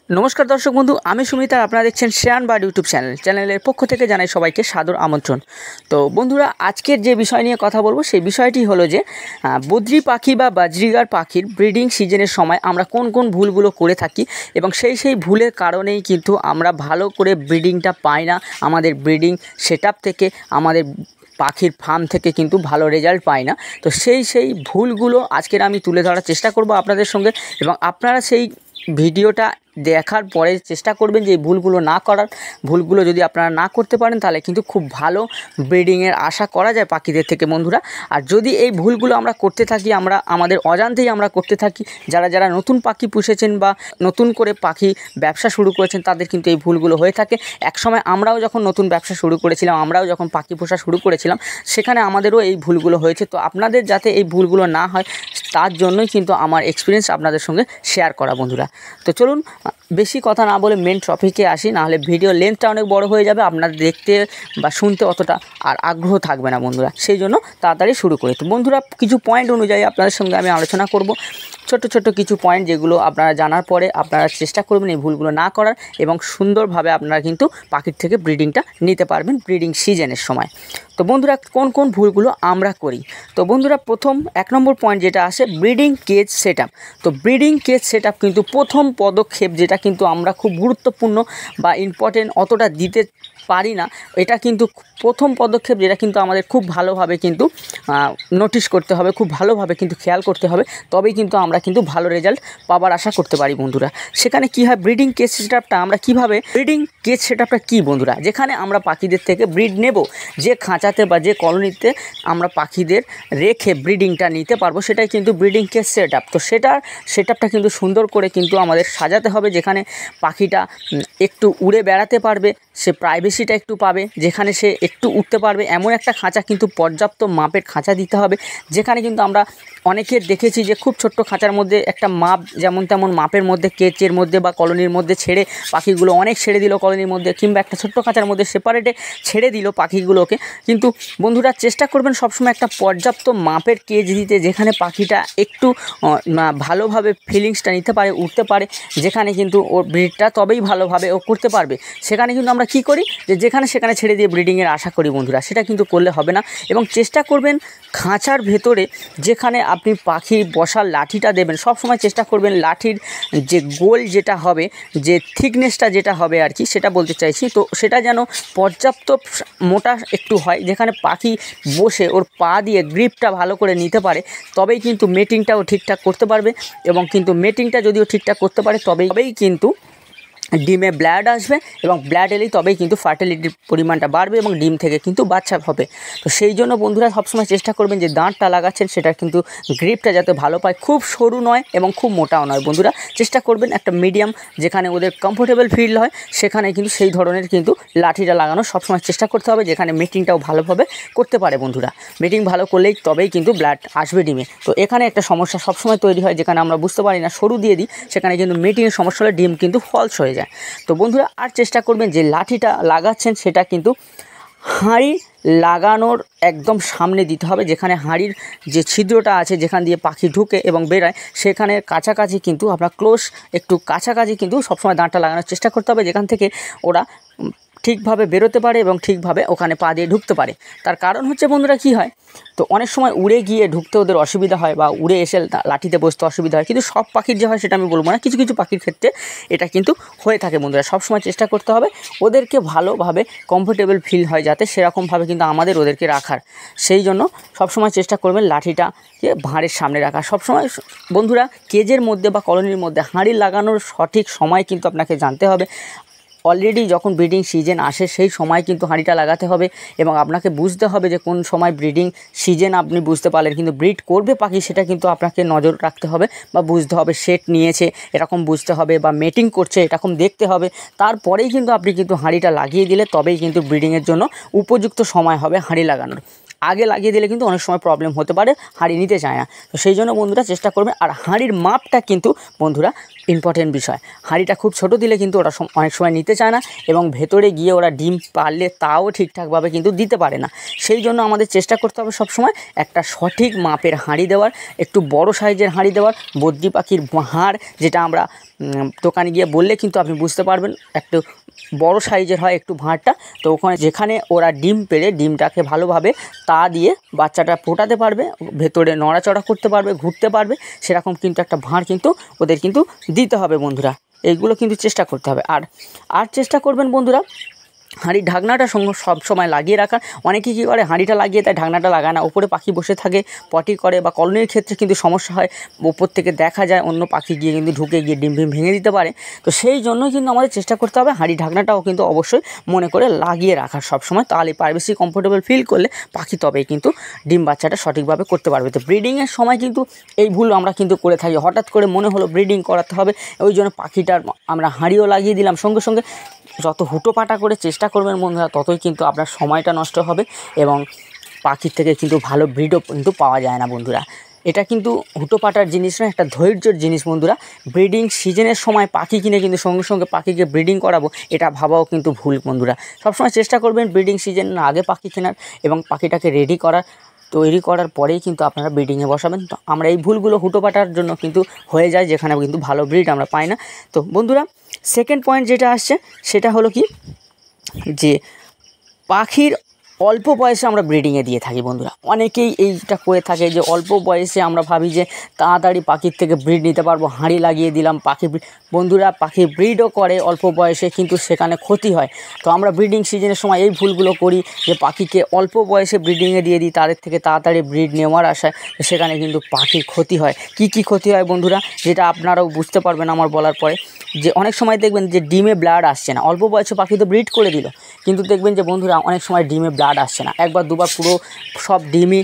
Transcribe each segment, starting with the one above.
नमस्कार दर्शक बंधु आमी सुमित और आपनारा देखছেন শ্রেয়ান বার্ড यूट्यूब चैनल पक्ष থেকে জানাই সবাইকে সাদর আমন্ত্রণ। তো বন্ধুরা আজকের যে বিষয় নিয়ে কথা বলবো সেই বিষয়টি হলো যে বদ্রি পাখি বা বাজরিগার পাখির ব্রিডিং সিজনের সময় আমরা কোন কোন ভুলগুলো করে থাকি এবং সেই ভুলের কারণেই কিন্তু আমরা ভালো করে ব্রিডিংটা পাই না, আমাদের ব্রিডিং সেটআপ থেকে আমাদের পাখির ফার্ম থেকে কিন্তু ভালো রেজাল্ট পাই না। তো সেই ভুলগুলো আজকের আমি তুলে ধরার চেষ্টা করব আপনাদের সঙ্গে এবং আপনারা সেই ভিডিওটা দেখার পরে চেষ্টা করবেন যে এই ভুলগুলো না করার। ভুলগুলো যদি আপনারা না করতে পারেন তাহলে কিন্তু খুব ভালো ব্রিডিংয়ের আশা করা যায় পাখিদের থেকে বন্ধুরা। আর যদি এই ভুলগুলো আমরা করতে থাকি, আমরা আমাদের অজান্তেই আমরা করতে থাকি, যারা নতুন পাখি পুষেছেন বা নতুন করে পাখি ব্যবসা শুরু করেছেন তাদের কিন্তু এই ভুলগুলো হয়ে থাকে। একসময় আমরাও যখন নতুন ব্যবসা শুরু করেছিলাম, আমরাও যখন পাখি পোষা শুরু করেছিলাম সেখানে আমাদেরও এই ভুলগুলো হয়েছে। তো আপনাদের যাতে এই ভুলগুলো না হয় তার জন্যই কিন্তু আমার এক্সপিরিয়েন্স আপনাদের সঙ্গে শেয়ার করা বন্ধুরা। তো চলুন বেশি কথা না বলে মেন টপিকে আসি, নাহলে ভিডিও লেন্থটা অনেক বড় হয়ে যাবে, আপনারা দেখতে বা শুনতে অতটা আর আগ্রহ থাকবে না বন্ধুরা। সেই জন্য তাড়াতাড়ি শুরু করি। তো বন্ধুরা কিছু পয়েন্ট অনুযায়ী আপনাদের সঙ্গে আমি আলোচনা করব, ছোট কিছু পয়েন্ট যেগুলো আপনারা জানার পরে আপনারা চেষ্টা করবেন এই ভুলগুলো না করার এবং সুন্দরভাবে আপনারা কিন্তু পাখির থেকে ব্রিডিংটা নিতে পারবেন ব্রিডিং সিজনের সময়। তো বন্ধুরা কোন কোন ভুলগুলো আমরা করি, তো বন্ধুরা প্রথম 1 নম্বর পয়েন্ট যেটা আসে ব্রিডিং কেজ সেটআপ। তো ব্রিডিং কেজ সেটআপ কিন্তু প্রথম পদক্ষেপ, যেটা কিন্তু আমরা খুব গুরুত্বপূর্ণ বা ইম্পর্টেন্ট অতটা দিতে পারি না। এটা কিন্তু প্রথম পদক্ষেপ, যেটা কিন্তু আমাদের খুব ভালোভাবে কিন্তু নোটিশ করতে হবে, খুব ভালোভাবে কিন্তু খেয়াল করতে হবে, তবেই কিন্তু আমরা কিন্তু ভালো রেজাল্ট পাবার আশা করতে পারি বন্ধুরা। সেখানে কি হয়, ব্রিডিং কেজ সেটআপটা আমরা কিভাবে, ব্রিডিং কেজ সেটআপটা কি বন্ধুরা, যেখানে আমরা পাখিদের থেকে ব্রিড নেব, যে খাঁচাতে বা যে কলোনিতে আমরা পাখিদের রেখে ব্রিডিংটা নিতে পারবো সেটাই কিন্তু ব্রিডিং কেজ সেটআপ। তো সেটআপটা কিন্তু সুন্দর করে কিন্তু আমাদের সাজাতে হবে, যেখানে পাখিটা একটু উড়ে বেড়াতে পারবে, সে প্রাইভেসিটা একটু পাবে, যেখানে সে একটু উঠতে পারবে এমন একটা খাঁচা কিন্তু পর্যাপ্ত মাপের খাঁচা দিতে হবে। যেখানে কিন্তু আমরা অনেকের দেখেছি যে খুব ছোট্ট খাঁচার মধ্যে একটা মাপ যেমন তেমন মাপের মধ্যে কেচের মধ্যে বা কলোনির মধ্যে ছেড়ে পাখিগুলো অনেক ছেড়ে দিল কলোনির মধ্যে, কিংবা একটা ছোট্ট খাঁচার মধ্যে সেপারেটে ছেড়ে দিল পাখিগুলোকে। কিন্তু বন্ধুরা চেষ্টা করবেন সবসময় একটা পর্যাপ্ত মাপের কেজ দিতে, যেখানে পাখিটা একটু ভালোভাবে ফিলিংসটা নিতে পারে, উঠতে পারে, যেখানে কিন্তু ওর ব্রিডটা তবেই ভালোভাবে ও করতে পারবে। সেখানে কিন্তু আমরা কি করি, যেখানে সেখানে ছেড়ে দিয়ে ব্রিডিংয়ের আশা করি বন্ধুরা, সেটা কিন্তু করলে হবে না। এবং চেষ্টা করবেন খাঁচার ভেতরে যেখানে আপনি পাখি বসার লাঠিটা দেবেন, সবসময় চেষ্টা করবেন লাঠির যে গোল যেটা হবে, যে থিকনেসটা যেটা হবে আর কি, সেটা বলতে চাইছি। তো সেটা যেন পর্যাপ্ত মোটা একটু হয়, যেখানে পাখি বসে ওর পা দিয়ে গ্রিপটা ভালো করে নিতে পারে, তবেই কিন্তু মেটিংটাও ঠিকঠাক করতে পারবে। এবং কিন্তু মেটিংটা যদিও ঠিকঠাক করতে পারে তবেই কিন্তু ডিমে ব্লাড আসবে, এবং ব্লাড এলেই তবেই কিন্তু ফার্টিলিটির পরিমাণটা বাড়বে এবং ডিম থেকে কিন্তু বাচ্চা হবে। তো সেই জন্য বন্ধুরা সবসময় চেষ্টা করবেন যে দাঁতটা লাগাচ্ছেন সেটা কিন্তু গ্রিপটা যাতে ভালো পায়, খুব সরু নয় এবং খুব মোটাও নয় বন্ধুরা। চেষ্টা করবেন একটা মিডিয়াম, যেখানে ওদের কমফোর্টেবল ফিল হয় সেখানে কিন্তু সেই ধরনের কিন্তু লাঠিটা লাগানো সবসময় চেষ্টা করতে হবে, যেখানে মেটিংটাও ভালোভাবে করতে পারে বন্ধুরা। মেটিং ভালো করলেই তবেই কিন্তু ব্লাড আসবে ডিমে। তো এখানে একটা সমস্যা সবসময় তৈরি হয়, যেখানে আমরা বুঝতে পারি না, সরু দিয়ে দিই, সেখানে কিন্তু মেটিংয়ের সমস্যা হলে ডিম কিন্তু ফলস হয়ে যায়। তো বন্ধুরা আর চেষ্টা করবেন যে লাঠিটা লাগাচ্ছেন সেটা কিন্তু হাঁড়ি লাগানোর একদম সামনে দিতে হবে, যেখানে হাঁড়ির যে ছিদ্রটা আছে যেখান দিয়ে পাখি ঢুকে এবং বেরোয় সেখানে কাছাকাছি কিন্তু আমরা একটু কাছাকাছি কিন্তু সবসময় দাঁতটা লাগানোর চেষ্টা করতে হবে, যেখান থেকে ওরা ঠিকভাবে বেরোতে পারে এবং ঠিকভাবে ওখানে পা দিয়ে ঢুকতে পারে। তার কারণ হচ্ছে বন্ধুরা কি হয়, তো অনেক সময় উড়ে গিয়ে ঢুকতে ওদের অসুবিধা হয় বা উড়ে এসে লাঠিতে বসতে অসুবিধা হয়, কিন্তু সব পাখির যে হয় সেটা আমি বলবো না, কিছু পাখির ক্ষেত্রে এটা কিন্তু হয়ে থাকে বন্ধুরা। সবসময় চেষ্টা করতে হবে ওদেরকে ভালোভাবে কমফোর্টেবল ফিল হয় যাতে, সেরকমভাবে কিন্তু আমাদের ওদেরকে রাখার। সেই জন্য সবসময় চেষ্টা করবেন লাঠিটাকে ভাঁড়ের সামনে রাখা। সবসময় বন্ধুরা কেজের মধ্যে বা কলোনির মধ্যে হাঁড়ি লাগানোর সঠিক সময় কিন্তু আপনাকে জানতে হবে। অলরেডি যখন ব্রিডিং সিজন আসে সেই সময় কিন্তু হাঁড়িটা লাগাতে হবে, এবং আপনাকে বুঝতে হবে যে কোন সময় ব্রিডিং সিজন আপনি বুঝতে পারলেন, কিন্তু ব্রিড করবে পাখি সেটা কিন্তু আপনাকে নজর রাখতে হবে বা বুঝতে হবে। সেট নিয়েছে এরকম বুঝতে হবে, বা মেটিং করছে এরকম দেখতে হবে, তারপরেই কিন্তু আপনি কিন্তু হাঁড়িটা লাগিয়ে দিলে তবেই কিন্তু ব্রিডিংয়ের জন্য উপযুক্ত সময় হবে হাঁড়ি লাগানোর। আগে লাগিয়ে দিলে কিন্তু অনেক সময় প্রবলেম হতে পারে, হাঁড়ি নিতে চায় না। তো সেই জন্য বন্ধুরা চেষ্টা করবেন। আর হাঁড়ির মাপটা কিন্তু বন্ধুরা ইম্পর্টেন্ট বিষয়। হাঁড়িটা খুব ছোট দিলে কিন্তু ওরা অনেক সময় নিতে চায় না এবং ভেতরে গিয়ে ওরা ডিম পারলে তাও ঠিকঠাকভাবে কিন্তু দিতে পারে না। সেই জন্য আমাদের চেষ্টা করতে হবে সবসময় একটা সঠিক মাপের হাঁড়ি দেওয়ার, একটু বড় সাইজের হাঁড়ি দেওয়ার। বদ্রি পাখির হাড় যেটা আমরা দোকানে গিয়ে বললে কিন্তু আপনি বুঝতে পারবেন, একটু বড় সাইজের হয় একটু ভাঁড়টা। তো ওখানে যেখানে ওরা ডিম পেড়ে ডিমটাকে ভালোভাবে তা দিয়ে বাচ্চাটা ফোটাতে পারবে, ভেতরে নড়াচড়া করতে পারবে, ঘুরতে পারবে, সেরকম কিন্তু একটা ভাঁড় কিন্তু ওদের কিন্তু দিতে হবে বন্ধুরা। এইগুলো কিন্তু চেষ্টা করতে হবে। আর চেষ্টা করবেন বন্ধুরা হাঁড়ির ঢাকনাটা সব সময় লাগিয়ে রাখা। অনেকে কী করে হাঁড়িটা লাগিয়ে তাই ঢাকনাটা লাগায় না, ওপরে পাখি বসে থাকে, পটি করে বা কলোনির ক্ষেত্রে কিন্তু সমস্যা হয়, ওপর থেকে দেখা যায় অন্য পাখি গিয়ে কিন্তু ঢুকে গিয়ে ডিম ভেঙে দিতে পারে। তো সেই জন্যই কিন্তু আমাদের চেষ্টা করতে হবে হাঁড়ির ঢাকনাটাও কিন্তু অবশ্যই মনে করে লাগিয়ে রাখার সবসময়। তাহলে প্রাইভেসি কমফোর্টেবল ফিল করলে পাখি তবেই কিন্তু ডিম বাচ্চাটা সঠিকভাবে করতে পারবে। তো ব্রিডিংয়ের সময় কিন্তু এই ভুল আমরা কিন্তু করে থাকি। হঠাৎ করে মনে হলো ব্রিডিং করাতে হবে, ওই জন্য পাখিটার আমরা হাঁড়িও লাগিয়ে দিলাম। সঙ্গে সঙ্গে যত হুটোপাটা করে চেষ্টা করবেন বন্ধুরা, ততই কিন্তু আপনার সময়টা নষ্ট হবে এবং পাখির থেকে কিন্তু ভালো ব্রিডও কিন্তু পাওয়া যায় না বন্ধুরা। এটা কিন্তু হুটোপাটার জিনিস না, একটা ধৈর্যের জিনিস বন্ধুরা। ব্রিডিং সিজনের সময় পাখি কিনে কিন্তু সঙ্গে সঙ্গে পাখিকে ব্রিডিং করাবো, এটা ভাবাও কিন্তু ভুল বন্ধুরা। সবসময় চেষ্টা করবেন ব্রিডিং সিজন না আগে পাখি কেনার এবং পাখিটাকে তৈরি করার পরেই কিন্তু আপনারা ব্রিডিংয়ে বসাবেন। তো আমরা এই ভুলগুলো হুটোপাটার জন্য কিন্তু হয়ে যায়, যেখানে কিন্তু ভালো ব্রিড আমরা পাই না। তো বন্ধুরা সেকেন্ড পয়েন্ট যেটা আসছে সেটা হলো কি, যে পাখির অল্প বয়সে আমরা ব্রিডিংয়ে দিয়ে থাকি বন্ধুরা। অনেকেই এইটা করে থাকে যে অল্প বয়সে আমরা ভাবি যে তাড়াতাড়ি পাখির থেকে ব্রিড নিতে পারবো, হাঁড়ি লাগিয়ে দিলাম বন্ধুরা পাখি ব্রিডও করে অল্প বয়সে, কিন্তু সেখানে ক্ষতি হয়। তো আমরা ব্রিডিং সিজনের সময় এই ভুলগুলো করি যে পাখিকে অল্প বয়সে ব্রিডিংয়ে দিয়ে দিই তাদের থেকে তাড়াতাড়ি ব্রিড নেওয়ার আশায়, সেখানে কিন্তু পাখির ক্ষতি হয়। কি ক্ষতি হয় বন্ধুরা, যেটা আপনারাও বুঝতে পারবেন আমার বলার পরে। যে অনেক সময় দেখবেন যে ডিমে ব্লাড আসছে না, অল্প বয়সে পাখি তো ব্রিড করে দিল, কিন্তু দেখবেন যে বন্ধুরা অনেক সময় ডিমে ব্লাড আসছে না। একবার দুবার পুরো সব ডিমই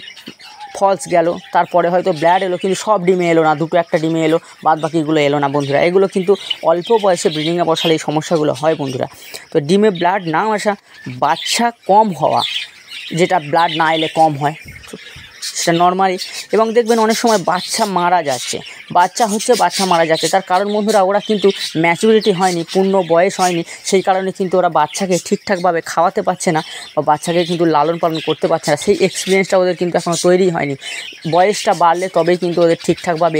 ফলস গেল, তারপরে হয়তো ব্লাড এলো কিন্তু সব ডিমে এলো না, দুটো একটা ডিমে এলো, বাদ বাকিগুলো এলো না বন্ধুরা। এগুলো কিন্তু অল্প বয়সে ব্রিডিংয়ে বসালে এই সমস্যাগুলো হয় বন্ধুরা। তো ডিমে ব্লাড না আসা, বাচ্চা কম হওয়া, যেটা ব্লাড না এলে কম হয় সেটা নর্মালি, এবং দেখবেন অনেক সময় বাচ্চা মারা যাচ্ছে, বাচ্চা মারা যাচ্ছে। তার কারণ বন্ধুরা ওরা কিন্তু ম্যাচুরিটি হয়নি, পূর্ণ বয়স হয়নি, সেই কারণে কিন্তু ওরা বাচ্চাকে ঠিকঠাকভাবে খাওয়াতে পারছে না বা বাচ্চাকে কিন্তু লালন পালন করতে পারছে না। সেই এক্সপিরিয়েন্সটা ওদের কিন্তু এখনও তৈরি হয়নি। বয়সটা বাড়লে তবেই কিন্তু ওদের ঠিকঠাকভাবে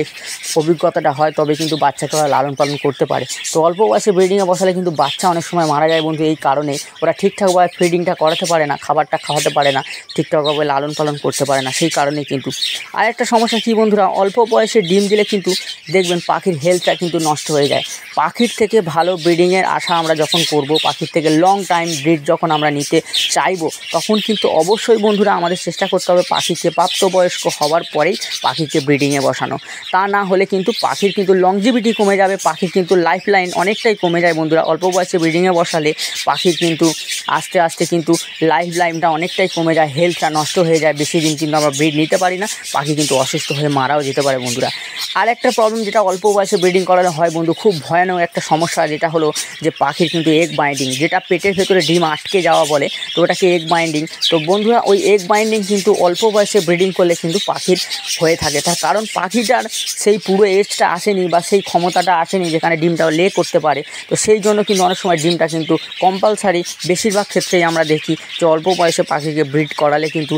অভিজ্ঞতাটা হয়, তবে কিন্তু বাচ্চাকে ওরা লালন পালন করতে পারে। তো অল্প বয়সে ব্রিডিংয়ে বসালে কিন্তু বাচ্চা অনেক সময় মারা যায় বন্ধু, এই কারণে ওরা ঠিকঠাকভাবে ফিডিংটা করাতে পারে না, খাবারটা খাওয়াতে পারে না, ঠিকঠাকভাবে লালন পালন করতে পারে না। সেই কারণে কিন্তু আরেকটা সমস্যা কী বন্ধুরা, অল্প বয়সে ডিম দিলে কিন্তু দেখবেন পাখির হেলথটা কিন্তু নষ্ট হয়ে যায়। পাখির থেকে ভালো ব্রিডিংয়ের আশা আমরা যখন করব, পাখির থেকে লং টাইম ব্রিড যখন আমরা নিতে চাইবো, তখন কিন্তু অবশ্যই বন্ধুরা আমাদের চেষ্টা করতে হবে পাখিকে প্রাপ্তবয়স্ক হওয়ার পরেই পাখিকে ব্রিডিংয়ে বসানো। তা না হলে কিন্তু পাখির কিন্তু লংজিভিটি কমে যাবে, পাখির কিন্তু লাইফ লাইন অনেকটাই কমে যায় বন্ধুরা। অল্প বয়সে ব্রিডিংয়ে বসালে পাখির কিন্তু আস্তে আস্তে কিন্তু লাইফ লাইনটা অনেকটাই কমে যায়, হেলথটা নষ্ট হয়ে যায়, বেশি দিন কিন্তু আমরা ব্রিড নিতে পারি না, পাখি কিন্তু অসুস্থ হয়ে মারাও যেতে পারে বন্ধুরা। আর একটা প্রবলেম যেটা অল্প বয়সে ব্রিডিং করানো হয় বন্ধু, খুব ভয়ানক একটা সমস্যা, যেটা হলো যে পাখির কিন্তু এগ বাইন্ডিং, যেটা পেটের ভেতরে ডিম আটকে যাওয়া বলে, তো ওটাকে এগ বাইন্ডিং। তো বন্ধুরা ওই এগ বাইন্ডিং কিন্তু অল্প বয়সে ব্রিডিং করলে কিন্তু পাখির হয়ে থাকে। তার কারণ পাখিটার সেই পুরো এজটা আসেনি বা সেই ক্ষমতাটা আসেনি যেখানে ডিমটা লে করতে পারে। তো সেই জন্য কিন্তু অনেক সময় ডিমটা কিন্তু কম্পালসারি, বেশিরভাগ ক্ষেত্রেই আমরা দেখি যে অল্প বয়সে পাখিকে ব্রিড করালে কিন্তু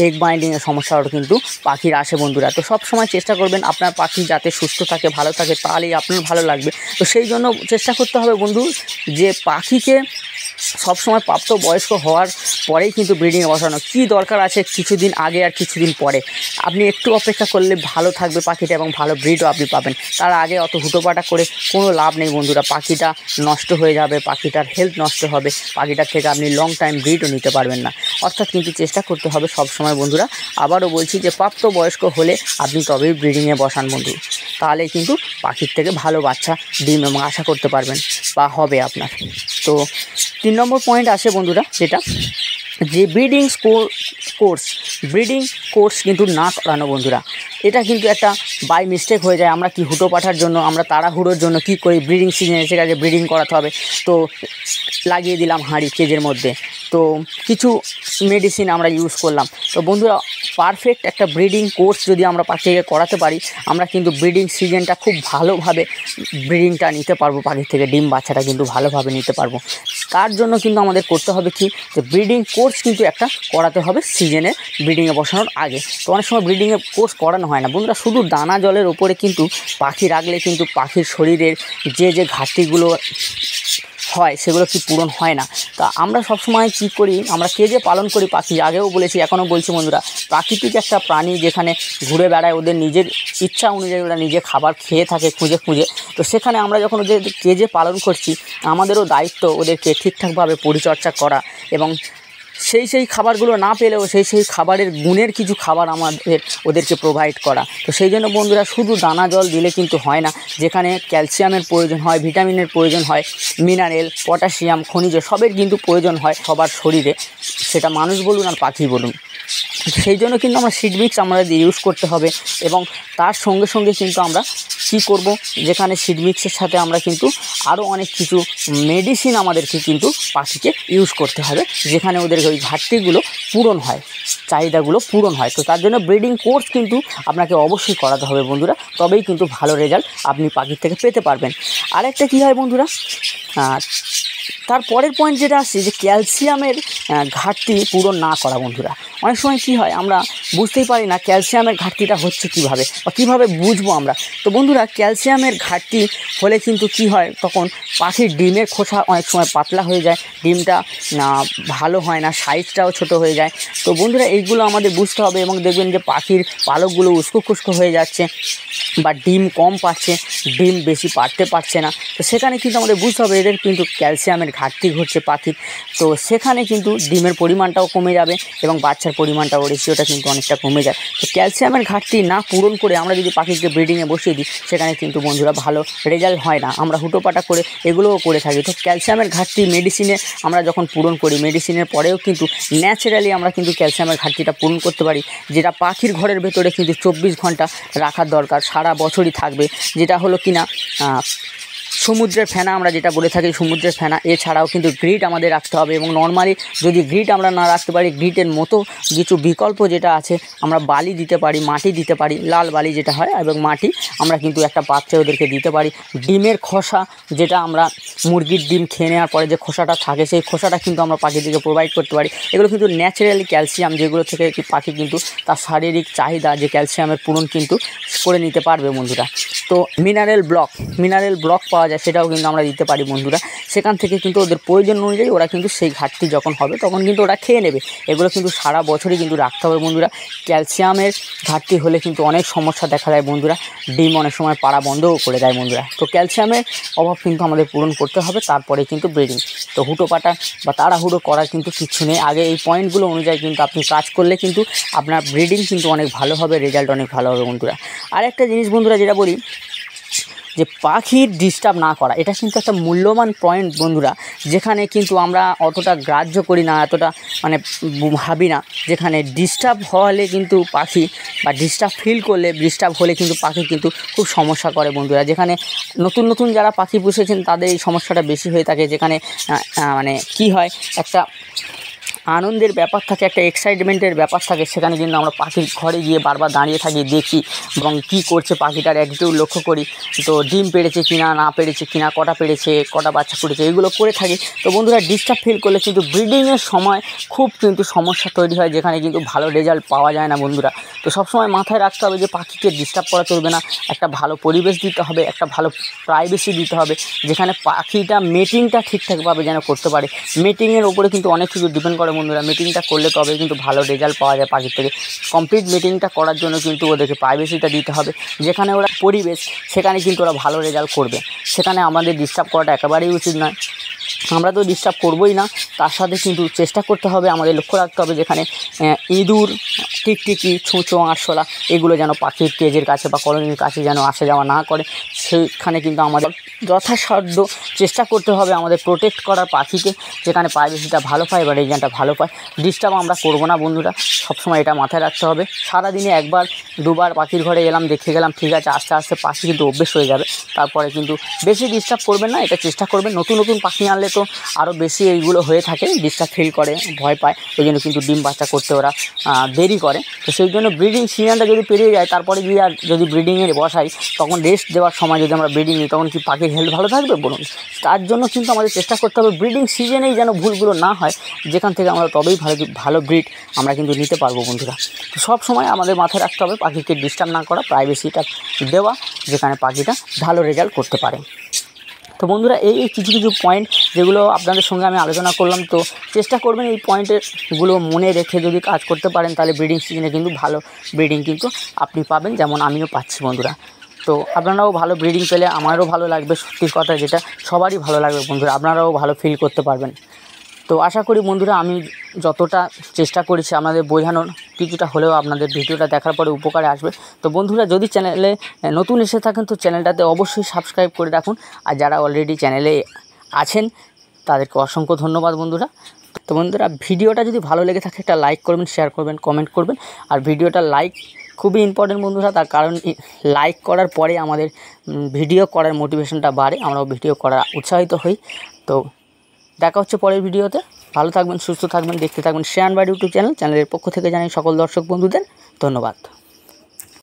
এগ বাইন্ডিংয়ের সমস্যাটা কিন্তু পাখির আসে বন্ধুরা। তো সব সময় চেষ্টা করবেন আপনার পাখি যাতে সুস্থ থাকে, ভালো থাকে, তাহলেই আপনার ভালো লাগবে। তো সেই জন্য চেষ্টা করতে হবে বন্ধু যে পাখিকে সবসময় প্রাপ্ত বয়স্ক হওয়ার পরেই কিন্তু ব্রিডিংয়ে বসানো। কী দরকার আছে কিছুদিন আগে আর কিছুদিন পরে, আপনি একটু অপেক্ষা করলে ভালো থাকবে পাখিটা এবং ভালো ব্রিডও আপনি পাবেন। তার আগে অত হুটোপাটা করে কোনো লাভ নেই বন্ধুরা, পাখিটা নষ্ট হয়ে যাবে, পাখিটার হেলথ নষ্ট হবে, পাখিটার থেকে আপনি লং টাইম ব্রিডও নিতে পারবেন না। অর্থাৎ কিন্তু চেষ্টা করতে হবে সবসময় বন্ধুরা, আবারও বলছি যে প্রাপ্ত বয়স্ক হলে আপনি তবেই ব্রিডিংয়ে বসান বন্ধু, তাহলে কিন্তু পাখির থেকে ভালো বাচ্চা ডিম এবং আশা করতে পারবেন বা হবে আপনার। তো 3 নম্বর পয়েন্ট আসে বন্ধুরা, যেটা যে ব্রিডিং কোর্স কিন্তু না করানো বন্ধুরা। এটা কিন্তু একটা বাই মিস্টেক হয়ে যায়, আমরা কি হুটো পাঠার জন্য, আমরা তাড়াহুড়োর জন্য কী করি, ব্রিডিং সিজন এসে গেছে, ব্রিডিং করাতে হবে, তো লাগিয়ে দিলাম হাঁড়ি কেজের মধ্যে, তো কিছু মেডিসিন আমরা ইউজ করলাম। তো বন্ধুরা, পারফেক্ট একটা ব্রিডিং কোর্স যদি আমরা পাখিকে করাতে পারি, আমরা কিন্তু ব্রিডিং সিজনটা খুব ভালোভাবে ব্রিডিংটা নিতে পারবো, পাখির থেকে ডিম বাচ্চাটা কিন্তু ভালোভাবে নিতে পারবো। তার জন্য কিন্তু আমাদের করতে হবে কি, যে ব্রিডিং কোর্স কিন্তু একটা করাতে হবে সিজনে ব্রিডিংয়ে বসানোর আগে। তো অনেক সময় ব্রিডিংয়ে কোর্স করানো হয় না বন্ধুরা, শুধু দানা জলের ওপরে কিন্তু পাখি রাখলে কিন্তু পাখির শরীরের যে ঘাটতিগুলো হয় সেগুলো কি পূরণ হয় না। তা আমরা সবসময় কী করি, আমরা কেজে পালন করি পাখি, আগেও বলেছি এখনও বলছি বন্ধুরা, প্রাকৃতিক একটা প্রাণী যেখানে ঘুরে বেড়ায়, ওদের নিজের ইচ্ছা অনুযায়ী ওরা নিজে খাবার খেয়ে থাকে খুঁজে খুঁজে। তো সেখানে আমরা যখন ওদের কেজে পালন করছি, আমাদেরও দায়িত্ব ওদেরকে ঠিকঠাকভাবে পরিচর্যা করা, এবং সেই খাবারগুলো না পেলেও সেই খাবারের গুণের কিছু খাবার আমাদের ওদেরকে প্রোভাইড করা। তো সেই জন্য বন্ধুরা, শুধু দানা জল দিলে কিন্তু হয় না, যেখানে ক্যালসিয়ামের প্রয়োজন হয়, ভিটামিনের প্রয়োজন হয়, মিনারেল, পটাশিয়াম, খনিজ সবের কিন্তু প্রয়োজন হয় সবার শরীরে, সেটা মানুষ বলুন আর পাখি বলুন। সেই জন্য কিন্তু আমরা সিড মিক্স আমাদের ইউজ করতে হবে, এবং তার সঙ্গে সঙ্গে কিন্তু আমরা কী করব, যেখানে সিড মিক্সের সাথে আমরা কিন্তু আরও অনেক কিছু মেডিসিন আমাদেরকে কিন্তু পাখিকে ইউজ করতে হবে, যেখানে ওদের ওই ঘাটতিগুলো পূরণ হয়, চাহিদাগুলো পূরণ হয়। তো তার জন্য ব্রিডিং কোর্স কিন্তু আপনাকে অবশ্যই করাতে হবে বন্ধুরা, তবেই কিন্তু ভালো রেজাল্ট আপনি পাখির থেকে পেতে পারবেন। আরেকটা কী হয় বন্ধুরা, তারপরের পয়েন্ট যেটা আসছে, যে ক্যালসিয়ামের ঘাটতি পূরণ না করা বন্ধুরা। অনেক সময় কী হয়, আমরা বুঝতেই পারি না ক্যালসিয়ামের ঘাটতিটা হচ্ছে কীভাবে, বা কীভাবে বুঝবো আমরা। তো বন্ধুরা, ক্যালসিয়ামের ঘাটতি হলে কিন্তু কী হয়, তখন পাখির ডিমের খোসা অনেক সময় পাতলা হয়ে যায়, ডিমটা ভালো হয় না, সাইজটাও ছোট হয়ে যায়। তো বন্ধুরা, এইগুলো আমাদের বুঝতে হবে, এবং দেখবেন যে পাখির পালকগুলো উস্কো খুস্কো হয়ে যাচ্ছে, বা ডিম কম পাচ্ছে, ডিম বেশি পারতে পারছে না। তো সেখানে কিন্তু আমাদের বুঝতে হবে এদের কিন্তু ক্যালসিয়ামের ঘাটতি ঘটছে পাখির। তো সেখানে কিন্তু ডিমের পরিমাণটাও কমে যাবে, এবং বাচ্চার পরিমাণটাও, রেশিওটা কিন্তু অনেকটা কমে যায়। তো ক্যালসিয়ামের ঘাটতি না পূরণ করে আমরা যদি পাখিকে ব্রিডিংয়ে বসিয়ে দিই, সেখানে কিন্তু বন্ধুরা ভালো রেজাল্ট হয় না। আমরা হুটোপাটা করে এগুলোও করে থাকি। তো ক্যালসিয়ামের ঘাটতি মেডিসিনে আমরা যখন পূরণ করি, মেডিসিনের পরেও কিন্তু ন্যাচারালি আমরা কিন্তু ক্যালসিয়ামের ঘাটতিটা পূরণ করতে পারি, যেটা পাখির ঘরের ভেতরে কিন্তু 24 ঘন্টা রাখার দরকার, সারা বছরই থাকবে। যেটা হলো কিনা সমুদ্রের ফেনা আমরা যেটা বলে থাকি, সমুদ্রের ফেনা। এছাড়াও কিন্তু গ্রিট আমাদের রাখতে হবে, এবং নর্মালি যদি গ্রিট আমরা না রাখতে পারি, গ্রিটের মতো কিছু বিকল্প যেটা আছে, আমরা বালি দিতে পারি, মাটি দিতে পারি, লাল বালি যেটা হয়, এবং মাটি আমরা কিন্তু একটা পাত্রে ওদেরকে দিতে পারি। ডিমের খোসা, যেটা আমরা মুরগির ডিম খেয়ে নেওয়ার পরে যে খোসাটা থাকে, সেই খোসাটা কিন্তু আমরা পাখিদেরকে প্রোভাইড করতে পারি। এগুলো কিন্তু ন্যাচারালি ক্যালসিয়াম, যেগুলো থেকে পাখি কিন্তু তার শারীরিক চাহিদা যে ক্যালসিয়ামের পূরণ কিন্তু করে নিতে পারবে বন্ধুরা। তো মিনারেল ব্লক পাওয়া যায়, সেটাও কিন্তু আমরা দিতে পারি বন্ধুরা। সেখান থেকে কিন্তু ওদের প্রয়োজন অনুযায়ী ওরা কিন্তু সেই ঘাটতি যখন হবে তখন কিন্তু ওরা খেয়ে নেবে। এগুলো কিন্তু সারা বছরই কিন্তু রাখতে হবে বন্ধুরা। ক্যালসিয়ামের ঘাটতি হলে কিন্তু অনেক সমস্যা দেখা যায় বন্ধুরা, ডিম অনেক সময় পাড়া বন্ধও করে দেয় বন্ধুরা। তো ক্যালসিয়ামের অভাব কিন্তু আমাদের পূরণ করতে হবে, তারপরে কিন্তু ব্রিডিং। তো হুটোপাটা বা তাড়াহুড়ো করার কিন্তু কিছু নেই, আগে এই পয়েন্টগুলো অনুযায়ী কিন্তু আপনি কাজ করলে কিন্তু আপনার ব্রিডিং কিন্তু অনেক ভালো হবে, রেজাল্ট অনেক ভালো হবে বন্ধুরা। আর একটা জিনিস বন্ধুরা যেটা বলি, যে পাখির ডিস্টার্ব না করা, এটা কিন্তু একটা মূল্যবান পয়েন্ট বন্ধুরা, যেখানে কিন্তু আমরা অতটা গ্রাহ্য করি না, এতটা মানে ভাবি না। যেখানে ডিস্টার্ব হলে কিন্তু পাখি, বা ডিস্টার্ব ফিল করলে, ডিস্টার্ব হলে কিন্তু পাখি কিন্তু খুব সমস্যা করে বন্ধুরা। যেখানে নতুন যারা পাখি পুষেছেন তাদের এই সমস্যাটা বেশি হয়ে থাকে, যেখানে মানে কি হয়, একটা আনন্দের ব্যাপার থাকে, একটা এক্সাইটমেন্টের ব্যাপার থাকে। সেখানে কিন্তু আমরা পাখির ঘরে গিয়ে বারবার দাঁড়িয়ে থাকি, দেখি এবং কী করছে পাখিটার অ্যাটিটিউড লক্ষ্য করি। তো ডিম পেড়েছে কিনা, না পেড়েছে কিনা, কটা পেড়েছে, কটা বাচ্চা ফুটেছে, এগুলো করে থাকি। তো বন্ধুরা, ডিস্টার্ব ফিল করলে কিন্তু ব্রিডিংয়ের সময় খুব কিন্তু সমস্যা তৈরি হয়, যেখানে কিন্তু ভালো রেজাল্ট পাওয়া যায় না বন্ধুরা। তো সবসময় মাথায় রাখতে হবে যে পাখিকে ডিস্টার্ব করা চলবে না, একটা ভালো পরিবেশ দিতে হবে, একটা ভালো প্রাইভেসি দিতে হবে, যেখানে পাখিটা মেটিংটা ঠিকঠাকভাবে যেন করতে পারে। মেটিংয়ের ওপরে কিন্তু অনেক কিছু ডিপেন্ড করে বন্ধুরা। মিটিংটা করলে তবে কিন্তু ভালো রেজাল্ট পাওয়া যায় পাখির থেকে। কমপ্লিট মিটিংটা করার জন্য কিন্তু ওদেরকে প্রাইভেসিটা দিতে হবে, যেখানে ওরা পরিবেশ, সেখানে কিন্তু ওরা ভালো রেজাল্ট করবে। সেখানে আমাদের ডিস্টার্ব করাটা একেবারেই উচিত নয়। আমরা তো ডিস্টার্ব করবোই না, তার সাথে কিন্তু চেষ্টা করতে হবে, আমাদের লক্ষ্য রাখতে হবে যেখানে ইঁদুর, টিকটিকি, ছুঁচো, আরশোলা এগুলো যেন পাখির কেজের কাছে বা কলোনির কাছে যেন আসা যাওয়া না করে। সেখানে কিন্তু আমাদের যথাসাধ্য চেষ্টা করতে হবে আমাদের প্রোটেক্ট করার পাখিকে, যেখানে প্রাইভেসিটা ভালো পায় বা রিজনটা ভালো পায়। ডিস্টার্ব আমরা করবো না বন্ধুরা, সবসময় এটা মাথায় রাখতে হবে। সারাদিনে একবার দুবার পাখির ঘরে এলাম, দেখে গেলাম, ঠিক আছে, আস্তে আস্তে পাখি কিন্তু অভ্যেস হয়ে যাবে। তারপরে কিন্তু বেশি ডিস্টার্ব করবেন না, এটা চেষ্টা করবেন। নতুন নতুন পাখি আনলে তো আরও বেশি এইগুলো হয়ে থাকে, ডিস্টার্ব ফিল করে, ভয় পায়, ওই জন্য কিন্তু ডিম বাচ্চা করতে ওরা দেরি করে। তো সেই জন্য ব্রিডিং সিজনটা যদি পেরিয়ে যায়, তারপরে গিয়ে আর যদি ব্রিডিংয়ে বসাই, তখন রেস্ট দেওয়ার সময় যদি আমরা ব্রিডিং নিই, তখন কি পাখির হেলথ ভালো থাকবে বলুন? তার জন্য কিন্তু আমাদের চেষ্টা করতে হবে ব্রিডিং সিজনেই যেন ভুলগুলো না হয়, যেখান থেকে আমরা তবেই ভালো ব্রিড আমরা কিন্তু নিতে পারবো বন্ধুরা। তো সব সময় আমাদের মাথায় রাখতে হবে পাখিকে ডিস্টার্ব না করা, প্রাইভেসিটা দেওয়া, যেখানে পাখিটা ভালো রেজাল্ট করতে পারে। তো বন্ধুরা, এই কিছু পয়েন্ট যেগুলো আপনাদের সঙ্গে আমি আলোচনা করলাম, তো চেষ্টা করবেন এই পয়েন্টগুলো মনে রেখে যদি কাজ করতে পারেন, তাহলে ব্রিডিং সিজনে কিন্তু ভালো ব্রিডিং কিন্তু আপনি পাবেন, যেমন আমিও পাচ্ছি বন্ধুরা। তো আপনারাও ভালো ব্রিডিং পেলে আমারও ভালো লাগবে, সত্যি কথা যেটা সবারই ভালো লাগবে বন্ধুরা, আপনারাও ভালো ফিল করতে পারবেন। তো আশা করি বন্ধুরা আমি যতটা চেষ্টা করেছি আপনাদের বোঝানোর, কিছুটা হলেও আপনাদের ভিডিওটা দেখার পরে উপকারে আসবে। তো বন্ধুরা, যদি চ্যানেলে নতুন এসে থাকেন তো চ্যানেলটাতে অবশ্যই সাবস্ক্রাইব করে রাখুন, আর যারা অলরেডি চ্যানেলে আছেন তাদেরকে অসংখ্য ধন্যবাদ বন্ধুরা। তো বন্ধুরা, ভিডিওটা যদি ভালো লেগে থাকে একটা লাইক করবেন, শেয়ার করবেন, কমেন্ট করবেন। আর ভিডিওটা লাইক খুবই ইম্পর্টেন্ট বন্ধুরা, তার কারণ লাইক করার পরে আমাদের ভিডিও করার মোটিভেশনটা বাড়ে, আমরাও ভিডিও করার উৎসাহিত হই। তো দেখা হচ্ছে পরের ভিডিওতে। ভালো থাকবেন, সুস্থ থাকবেন, দেখতে থাকবেন শ্রেয়ান বাড়ি ইউটিউব চ্যানেলের পক্ষ থেকে জানাই সকল দর্শক বন্ধুদের ধন্যবাদ।